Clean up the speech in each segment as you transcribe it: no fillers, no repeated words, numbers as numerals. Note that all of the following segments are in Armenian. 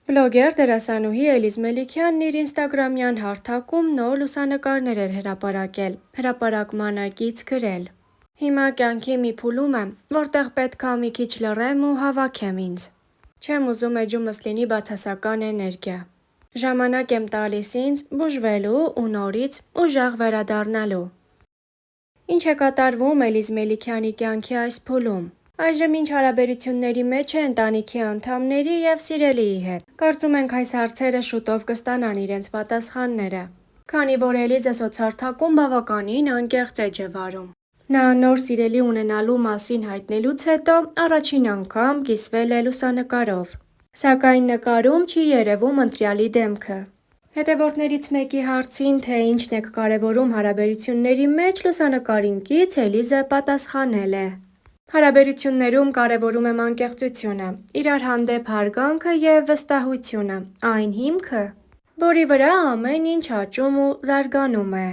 Բլոգեր դերասանուհի Էլիզ Մելիքյանն իր ինստագրամյան հարթակում նոր լուսանկարներ էր հրապարակել, հրապարակման ակից գրել. «Հիմա կյանքի մի փուլում եմ, որտեղ պետք ա մի քիչ լռեմ ու հավաքեմ ինձ։ Չեմ ուզում էջումս լինի բացասական էներգիա։ Ժամանակ եմ տալիս ինձ բուժվելու ու նորից ուժեղ վերադառնալու»։ Ինչ է կատարվում Էլիզ Մելիքյանի կյանքի այս փուլում։ Այժմ ինչ հարաբերությունների մեջ է ընտանիքի անդամների և սիրելիի հետ։ Կարծում ենք այս հարցերը շուտով կստանան իրենց պատասխանները, քանի որ Էլիզը սոցհարթակում բավականին անկեղծ էջ է վարում։ Նա նոր սիրելի ունենալու մասին հայտնելուց հետո առաջին անգամ կիսվել է լուսանկարով։ Սակայն նկարում չի երևում ընտրյալի դեմքը։ Հետևորդներից մեկի հարցին, թե ինչն եք կարևորում հարաբերությունների մեջ լուսանկարին կից, Էլիզը պատասխանել է. «Հարաբերություններում կարևորում եմ անկեղծությունը, իրար հանդեպ հարգանքը և վստահությունը, այն հիմքը, որի վրա ամեն ինչ աճում ու զարգանում է»։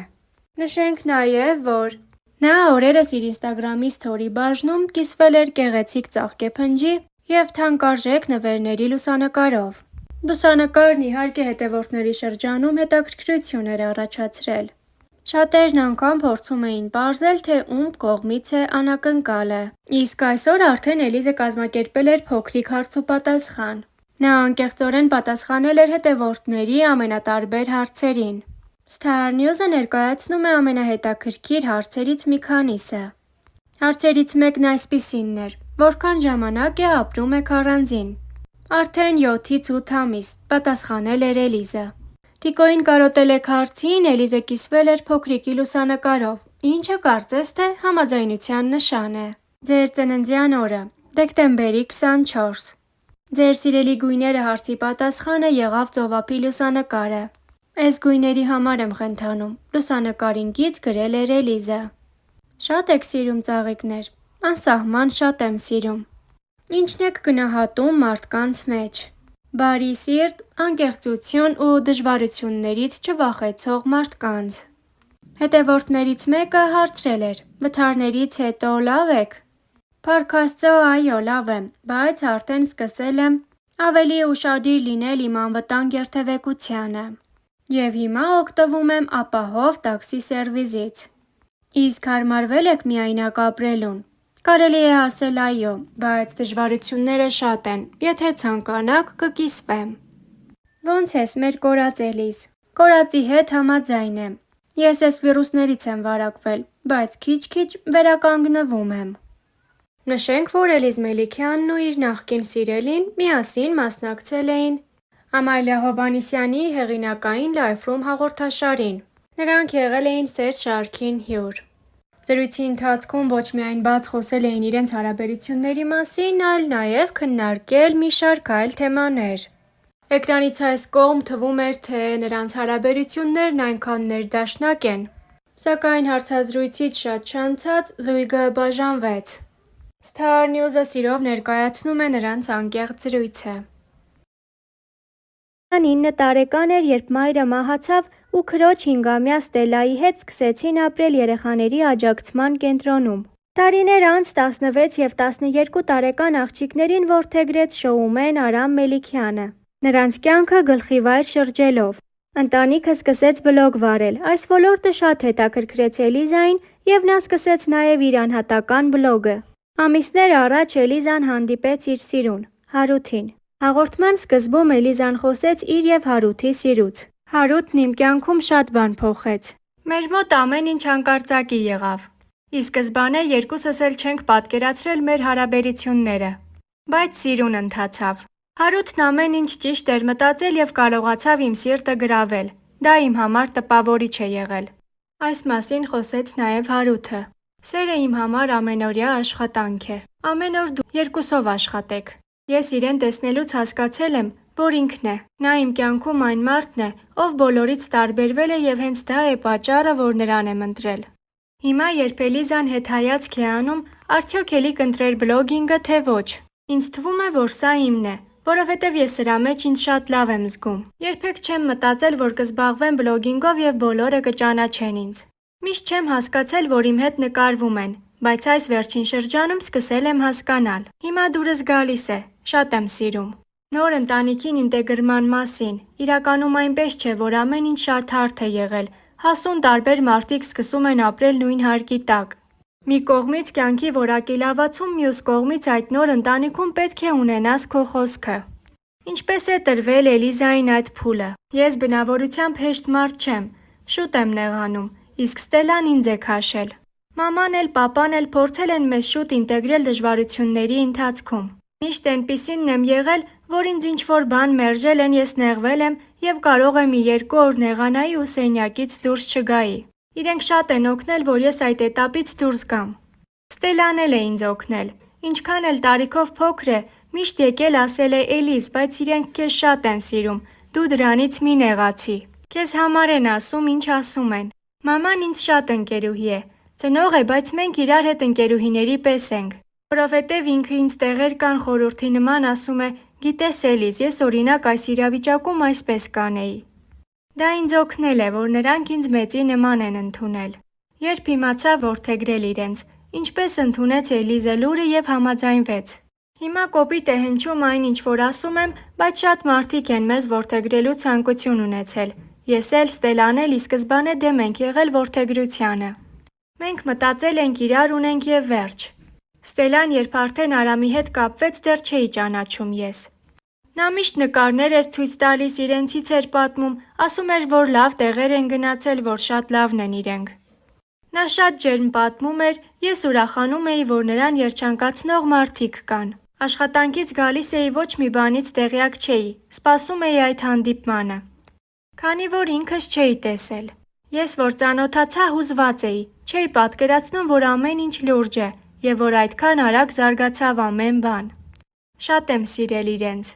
Նշենք նաև, որ նա օրերս իր ինստագրամի սթորի բաժնում կիսվել էր գեղեցիկ ծաղկեփնջի և թանկարժեք նվերների լուսանկարով։ Լուսանկարն իհարկե հետևորդների շրջանում հետաքրքրություն էր առաջացրել։ Շատերն անգամ փորձում էին պարզել, թե ում կողմից է անակնկալը։ Իսկ այսօր արդեն Էլիզը կազմակերպել էր փոքրիկ հարցուպատասխան։ Նա անկեղծորեն պատասխանել էր հետևորդների ամենատարբեր հարցերին։ Star News-ը ներկայացնում է ամենահետաքրքիր հարցերից մի քանիսը։ Հարցերից մեկն այսպիսինն էր. որքան ժամանակ է ապրում եք առանձին։ Արդեն 7-ից 8 ամիս, պատասխանել էր Էլիզը։ Տիկոին կարոտել եք հարցին, Էլիզը կիսվել էր փոքրիկի լուսանկարով, ինչը կարծես թե համաձայնության նշան է։ Ձեր ծննդյան օրը՝ դեկտեմբերի 24։ Ձեր սիրելի գույները հարցի պատասխանը եղավ ծովափի լուսանկարը։ Էս գույների համար եմ խենթանում, լուսանկարին կից գրել էր Էլիզը։ Շատ եք սիրում ծաղիկներ։ Անսահման շատ եմ սիրում։ Ինչն եք գնահատում մարդկանց մեջ։ Բարի սիրտ, անկեղծություն ու դժվարություններից չվախեցող մարդկանց։ Հետևորդներից մեկը հարցրել էր. վթարներից հետո լավ եք։ Փառք Աստծո, այո, լավ եմ, բայց արդեն սկսել եմ ավելի ուշադիր լինել իմ անվտանգ երթևեկությանը։ Եվ հիմա օգտվում եմ ապահով տաքսի սերվիսից։ Իսկ հարմարվե՞լ եք միայնակ ապրելուն։ Կարելի է ասել այո, բայց դժվարությունները շատ են, եթե ցանկանաք կկիսվեմ։ Ոնց ես մեր կորած Էլիզ։ Կորածի հետ համաձայն եմ։ Ես էս վիրուսներից եմ վարակվել, բայց քիչ-քիչ վերականգնվում եմ։ Նշենք, որ Էլիզ Մելիքյանն ու իր նախկին սիրելին միասին մասնակցել էին Ամալիա Հովհաննիսյանի հեղինակային Life Room հաղորդաշարին։ Նրանք եղել էին սեր շարքին հյուր։ Զրույցի ընթացքում ոչ միայն բաց խոսել էին իրենց հարաբերությունների մասին, այլ նաև քննարկել մի շարք այլ թեմաներ։ Էկրանից այս կողմ թվում էր, թե նրանց հարաբերություններն այնքան ներդաշնակ են, սակայն հարցազրույցից շատ չանցած զույգը բաժանվեց։ Star News-ը սիրով ներկայացնում է նրանց անկեղծ զրույցը։ 9 տարեկան էր, երբ մայրը մահացավ ու քրոջ 5-ամյա Ստելլայի հետ սկսեցին ապրել երեխաների աջակցման կենտրոնում։ Տարիներ անց 16 և 12 տարեկան աղջիկներին որդեգրեց շոումեն Արամ Մելիքյանը, նրանց կյանքը գլխիվայր շրջելով։ Ընտանիքը սկսեց բլոգ վարել, այս ոլորտը շատ հետաքրքրեց Էլիզային և նա սկսեց նաև իր անհատական բլոգը։ Ամիսներ առաջ Էլիզան հանդիպեց իր սիրուն՝ Հարութին։ Հաղորդման սկզբում Էլիզան խոսեց իր և Հարութի սիրուց։ Հարութն իմ կյանքում շատ բան փոխեց։ Մեր մոտ ամեն ինչ հանկարծակի եղավ։ Ի սկզբանե երկուսս էլ չենք պատկերացրել մեր հարաբերությունները, բայց սիրուն ընթացավ։ Հարութն ամեն ինչ ճիշտ էր մտածել և կարողացավ իմ սիրտը գրավել։ Դա իմ համար տպավորիչ է եղել։ Այս մասին խոսեց նաև Հարութը։ Սերը իմ համար ամենօրյա աշխատանք է։ Ամեն օր դուք երկուսով աշխատեք։ Ես իրեն տեսնելուց հասկացել եմ, որ ինքն է։ Նա իմ կյանքում այն մարդն է, ով բոլորից տարբերվել է և հենց դա է պատճառը, որ նրան եմ ընտրել։ Հիմա, երբ Էլիզան հետհայացք է անում, արդյոք էլի կընտրեր բլոգինգը, թե ոչ։ Ինձ թվում է, որ սա իմն է, որովհետև ես սրա մեջ ինձ շատ լավ եմ զգում։ Երբեք չեմ մտածել, որ կզբաղվեմ բլոգինգով և բոլորը կճանաչեն ինձ։ Միշտ չեմ հասկացել, որ իմ հետ նկարվում են, բայց այս վերջին շրջանում սկսել եմ հասկանալ։ Հիմա դուրս գալիս է, շատ եմ սիրում։ Նոր ընտանիքին ինտեգրման մասին։ Իրականում այնպես չէ, որ ամեն ինչ շատ հարթ է եղել։ Հասուն տարբեր մարդիկ սկսում են ապրել նույն հարկի տակ։ Մի կողմից կյանքի որակի լավացում, մյուս կողմից այդ նոր ընտանիքում պետք է ունենաս քո խոսքը։ Ինչպես է տրվել Էլիզային այդ փուլը։ Ես բնավորությամբ հեշտ մարդ չեմ, շուտ եմ նեղանում, իսկ Ստելլան ինձ է քաշել։ Մաման էլ պապան էլ փորձել են մեզ շուտ ինտեգրել դժվարությունների ընթացքում։ Միշտ այնպիսինն եմ եղել, որ ինձ ինչ-որ բան մերժել են, ես նեղվել եմ և կարող է մի 2 օր նեղանայի ու սենյակից դուրս չգայի։ Իրենք շատ են օգնել, որ ես այդ էտապից դուրս գամ։ Ստելլան էլ է ինձ օգնել։ Ինչքան էլ տարիքով փոքր է, միշտ եկել ասել է Էլիզ, բայց իրենք քեզ շատ են սիրում, դու դրանից մի նեղացի։ Քեզ համար են ասում, ինչ ասում են։ Մաման ինձ շատ ընկերուհի է։ Ծնող է, բայց մենք իրար հետ ընկերուհիների պես ենք։ Որովհետև ինքը ինձ տեղեր կան խորհրդի նման ասում է, գիտես Էլիզ, ես օրինակ այս իրավիճակում այսպես կանեի։ Դա ինձ օգնել է, որ նրանք ինձ մեծի նման են ընդունել։ Երբ իմացա որդեգրել իրենց, ինչպես ընդունեց Էլիզը լուրը և համաձայնվեց։ Հիմա կոպիտ է հնչում այն, ինչ որ ասում եմ, բայց շատ մարդիկ են մեզ որդեգրելու ցանկություն ունեցել։ Ես էլ, Ստելլան էլ ի սկզբանե դեմ ենք եղել որդեգրությանը։ Մենք մտածել ենք իրար ունենք և վերջ։ Ստելլան, երբ արդեն Արամի հետ կապվեց, դեռ չէի ճանաչում ես։ Նա միշտ նկարներ էր ցույց տալիս, իրենցից էր պատմում, ասում էր, որ լավ տեղեր են գնացել, որ շատ լավն են իրենք։ Նա շատ ջերմ պատմում էր, ես ուրախանում էի, որ նրան երջանկացնող մարդիկ կան։ Աշխատանքից գալիս էի, ոչ մի բանից տեղյակ չէի, սպասում էի այդ հանդիպմանը։ Քանի որ ինքս չէի տեսել։ Ես որ ծանոթացա, հուզված էի, չէի պատկերացնում, որ ամեն ինչ լուրջ է, և որ այդքան արագ զարգացավ ամեն բան։ Շատ եմ սիրել իրենց։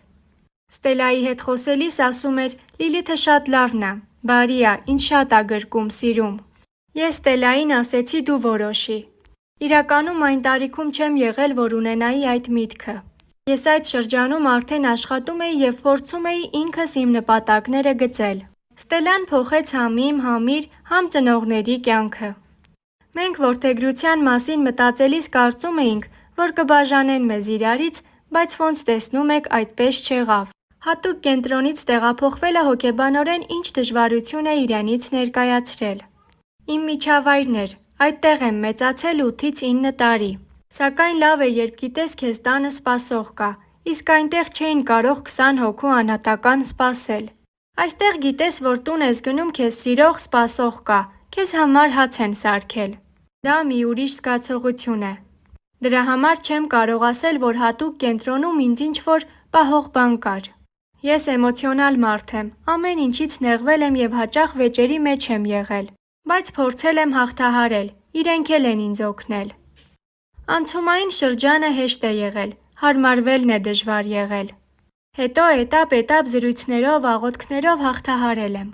Ստելլայի հետ խոսելիս ասում էր, Լիլիթը շատ լավն ա, բարի ա, ինձ շատ ա գրկում, սիրում։ Ես Ստելլային ասեցի դու որոշի։ Իրականում այն տարիքում չեմ եղել, որ ունենայի այդ միտքը։ Ես այդ շրջանում արդեն աշխատում էի և փորձում էի ինքս իմ նպատակները գծել։ Ստելլան փոխեց համ իմ, համ իր, համ ծնողների կյանքը։ Մենք որդեգրության մասին մտածելիս կարծում էինք, որ կբաժանեն մեզ իրարից, բայց ոնց տեսնում եք, այդպես չեղավ։ Հատուկ կենտրոնից տեղափոխվելը հոգեբանորեն ինչ դժվարություն է իրենից ներկայացրել։ Իմ միջավայրն էր, այդտեղ եմ մեծացել 8-ից 9 տարի։ Սակայն լավ է, երբ գիտես քեզ տանը սպասող կա, իսկ այնտեղ չէին կարող 20 հոգու անհատական սպասել։ Այստեղ գիտես, որ տուն ես գնում, քեզ սիրող սպասող կա, քեզ համար հաց են սարքել։ Դա մի ուրիշ զգացողություն է։ Դրա համար չեմ կարող ասել, որ հատուկ կենտրոնում ինձ ինչ-որ պահող բան կար։ Ես էմոցիոնալ մարդ եմ, ամեն ինչից նեղվել եմ և հաճախ վեճերի մեջ եմ եղել, բայց փորձել եմ հաղթահարել, իրենք էլ են ինձ օգնել։ Անցումային շրջանը հեշտ է եղել, հարմարվելն է դժվար եղել։ Հետո էտապ զրույցներով, աղոթքներով հաղթահարել եմ։